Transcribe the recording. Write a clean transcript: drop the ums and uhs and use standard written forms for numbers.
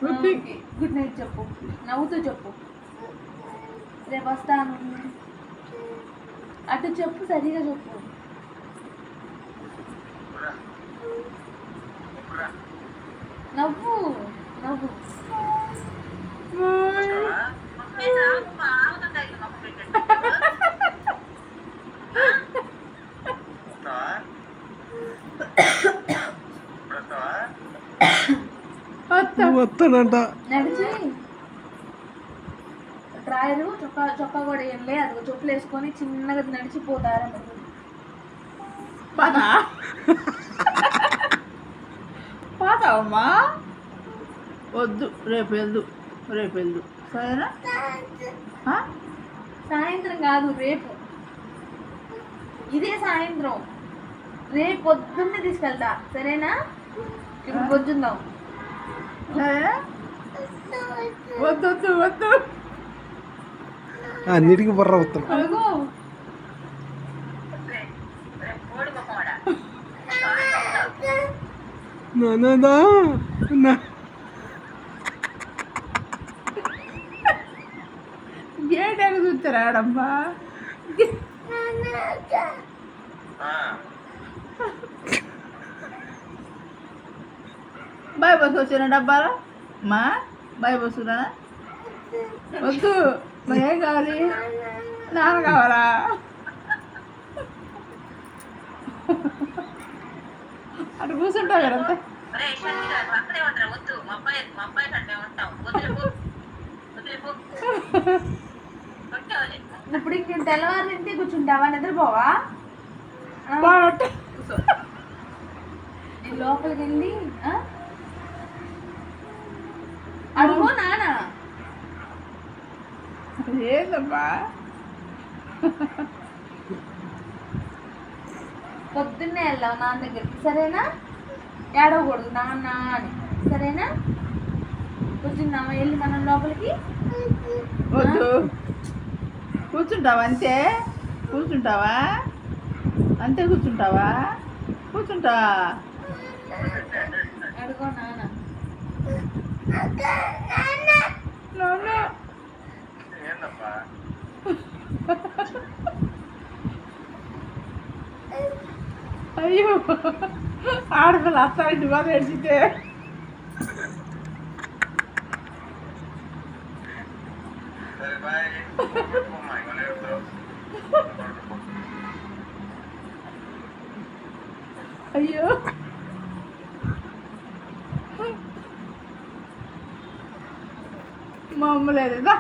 Good night చెప్పు, నవ్వుతూ చెప్పు. రేపు వస్తాను అటు చెప్పు, సరిగా చెప్పు. నవ్వు నవ్వు. వస్తానంట. నడిచి డ్రాయరు చొక్కా చొక్కా కూడా ఏం లే, అది చెప్పులు వేసుకొని చిన్నగా నడిచిపోతారు. పాతా పాతావమ్మా? వద్దు, రేపు వెళ్దు, రేపు వెళ్దు, సరేనా? సాయంత్రం కాదు, రేపు. ఇదే సాయంత్రం, రేపు పొద్దున్నే తీసుకెళ్తా, సరేనా? ఇప్పుడు పొద్దుందాం. వద్దు వద్దు వద్దు, అన్నిటికీ బుర్ర అవుతాం. అడుగు. గేట్ ఎక్కడ చూస్తారాడమ్మా? బాయ్ బస్ వచ్చిన డబ్బాలో మా బాయ్ బస్సునా? వద్దు, మరి ఏం కావాలి? నాన్న కావాలా? అటు కూర్చుంటావు కదా. ఇప్పుడు ఇంక తెల్లవారు ఇంటికి కూర్చుంటావా? నిద్రపోవా? నేను లోపలికి వెళ్ళి అడుగు నాన్న. ఏందమ్మా? పొద్దున్నే వెళ్ళావు నాన్న దగ్గరికి, సరేనా? ఏడవకూడదు నాన్న అని, సరేనా? కూర్చుందామా వెళ్ళి మనం లోపలికి? వద్దు, కూర్చుంటావా అంతే? కూర్చుంటావా అంతే? కూర్చుంటావా? కూర్చుంటా. అడుగో నాన్న. అయ్యో, ఆడపిల్ల అత్తారింటి బాధ ఏడ్చితే. అయ్యో, మా అమ్మ లేదా?